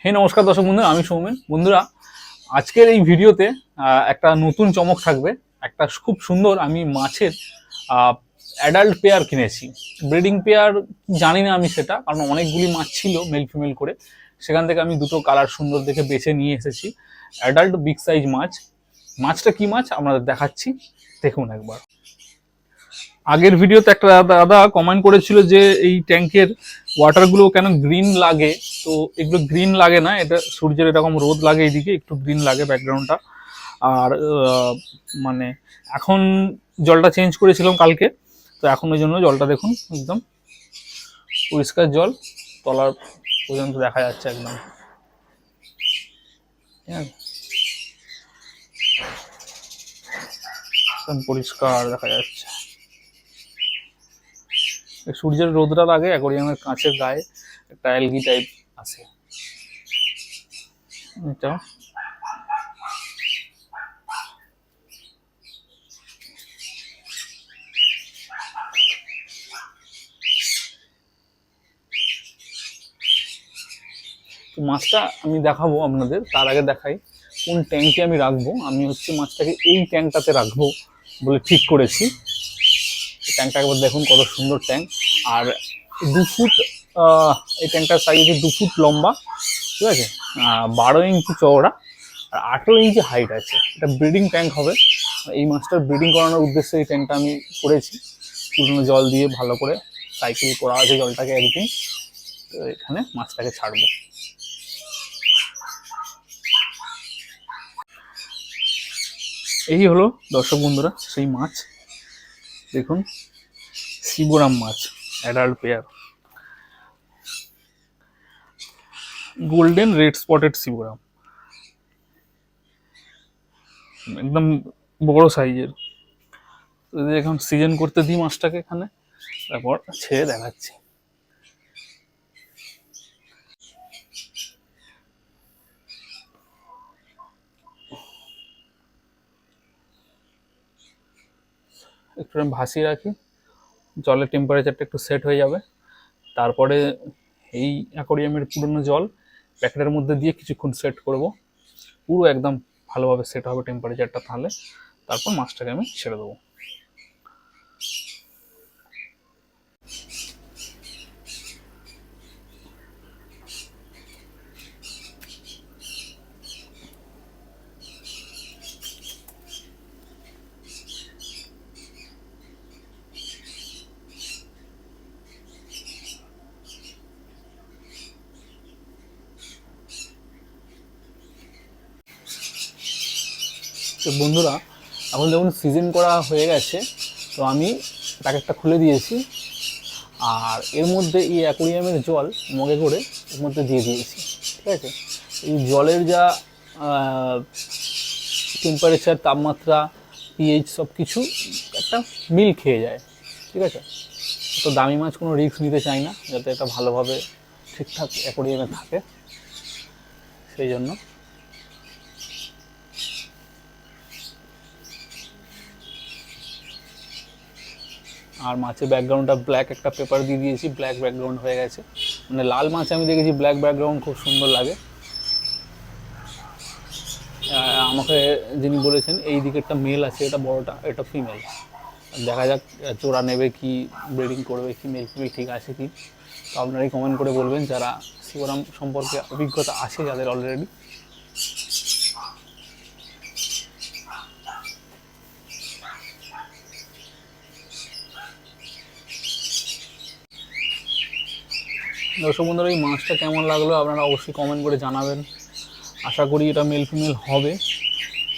হে নমস্কার দর্শক বন্ধুরা, আমি সৌমেন। বন্ধুরা, আজকের এই ভিডিওতে একটা নতুন চমক থাকবে। একটা খুব সুন্দর আমি মাছের অ্যাডাল্ট পেয়ার কিনেছি। ব্রিডিং পেয়ার জানি না আমি সেটা, কারণ অনেকগুলি মাছ ছিল মেল ফিমেল করে, সেখান থেকে আমি দুটো কালার সুন্দর দেখে বেছে নিয়ে এসেছি। অ্যাডাল্ট বিগ সাইজ মাছ। মাছটা কি মাছ আপনাদের দেখাচ্ছি, দেখুন একবার। আগের ভিডিওতে একটা দাদা কমেন্ট করেছিল যে এই ট্যাঙ্কের ওয়াটারগুলো কেন গ্রিন লাগে। তো এগুলো গ্রিন লাগে না, এটা সূর্যের এরকম রোদ লাগে, এইদিকে একটু গ্রিন লাগে ব্যাকগ্রাউন্ডটা। আর মানে এখন জলটা চেঞ্জ করেছিলাম কালকে, তো এখন ওই জন্য জলটা দেখুন একদম পরিষ্কার জল, তলার পর্যন্ত দেখা যাচ্ছে একদম, ঠিক আছে, একদম পরিষ্কার দেখা যাচ্ছে। সূর্যের রোদটা লাগে অ্যাকোরিয়ামের কাঁচের গায়ে, একটা অ্যালগি টাইপ আছে এটা। তো মাছটা আমি দেখাবো আপনাদের, তার আগে দেখাই কোন ট্যাঙ্কে আমি রাখবো। আমি মাছটাকে এই ট্যাঙ্কটাতে রাখবো বলে ঠিক করেছি। ট্যাঙ্কটা একবার দেখুন, কত সুন্দর ট্যাঙ্ক। আর 2 ফুট, এই ট্যাঙ্কটার সাইজ 2 ফুট লম্বা, ঠিক আছে, 12 ইঞ্চি চওড়া, আর 18 ইঞ্চি হাইট আছে। এটা ব্রিডিং ট্যাঙ্ক হবে। এই মাছটার ব্রিডিং করানোর উদ্দেশ্যে এই ট্যাঙ্কটা আমি করেছি। পুরনো জল দিয়ে ভালো করে সাইকেল করা আছে জলটাকে একদিন। তো এখানে মাছটাকে ছাড়বো। এই হলো দর্শক বন্ধুরা সেই মাছ, দেখুন, শিবরাম মাছ, adult pair, golden red spotted শিবরাম, একদম বড় সাইজের। এখন সিজন করতে দিই মাছটাকে এখানে, তারপর ছেড়ে দেখাচ্ছি। একটু আমি ভাসিয়ে রাখি, জলের টেম্পারেচারটা একটু সেট হয়ে যাবে। তারপরে এই অ্যাকোরিয়ামের পুরনো জল প্যাকেটের মধ্যে দিয়ে কিছুক্ষণ সেট করব, পুরো একদম ভালোভাবে সেট হবে টেম্পারেচারটা। তাহলে তারপর মাছটাকে আমি ছেড়ে দেবো। তো বন্ধুরা, এখন দেখুন সিজন করা হয়ে গেছে, তো আমি প্যাকেটটা খুলে দিয়েছি। আর এর মধ্যে এই অ্যাকোরিয়ামের জল মগে করে এর মধ্যে দিয়ে দিয়েছি, ঠিক আছে। এই জলের যা টেম্পারেচার, তাপমাত্রা, পিএইচ সব কিছু একটা মিল খেয়ে যায়, ঠিক আছে। তো দামি মাছ কোনো রিস্ক নিতে চাই না, যাতে এটা ভালোভাবে ঠিকঠাক অ্যাকোরিয়ামে থাকে, সেই জন্য। আর মাছের ব্যাকগ্রাউন্ডটা ব্ল্যাক একটা পেপার দিয়ে দিয়েছি, ব্ল্যাক ব্যাকগ্রাউন্ড হয়ে গেছে। মানে লাল মাছ আমি দেখেছি ব্ল্যাক ব্যাকগ্রাউন্ড খুব সুন্দর লাগে। আমাকে যিনি বলেছেন এই দিকেরটা মেল আছে, এটা বড়টা, এটা ফিমেল। দেখা যাক জোড়া নেবে কি, ব্রিডিং করবে কি, মেল ফিমেল ঠিক আছে কি। তো আপনারাই কমেন্ট করে বলবেন যারা শিবরাম সম্পর্কে অভিজ্ঞতা আছে যাদের অলরেডি। দর্শক বন্ধুরা, এই মাছটা কেমন লাগলো আপনারা অবশ্যই কমেন্ট করে জানাবেন। আশা করি এটা মেল ফিমেল হবে।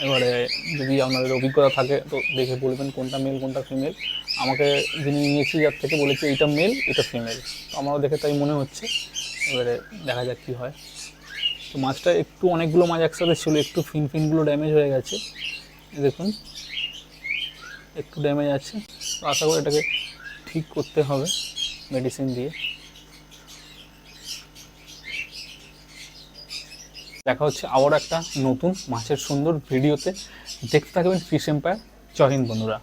এবারে যদি আপনাদের অভিজ্ঞতা থাকে তো দেখে বলবেন কোনটা মেল কোনটা ফিমেল। আমাকে যিনি নিয়েছি যার থেকে বলেছে এইটা মেল এটা ফিমেল, তো আমারও দেখে তাই মনে হচ্ছে। এবারে দেখা যাক কী হয়। তো মাছটা একটু, অনেকগুলো মাছ একসাথে ছিল, একটু ফিনগুলো ড্যামেজ হয়ে গেছে, দেখুন একটু ড্যামেজ আছে। তো আশা করি এটাকে ঠিক করতে হবে মেডিসিন দিয়ে। দেখা হচ্ছে আবার একটা নতুন মাছের সুন্দর ভিডিওতে। দেখতে থাকবেন ফিশ এম্পায়ার। জয় হিন্দ বন্ধুরা।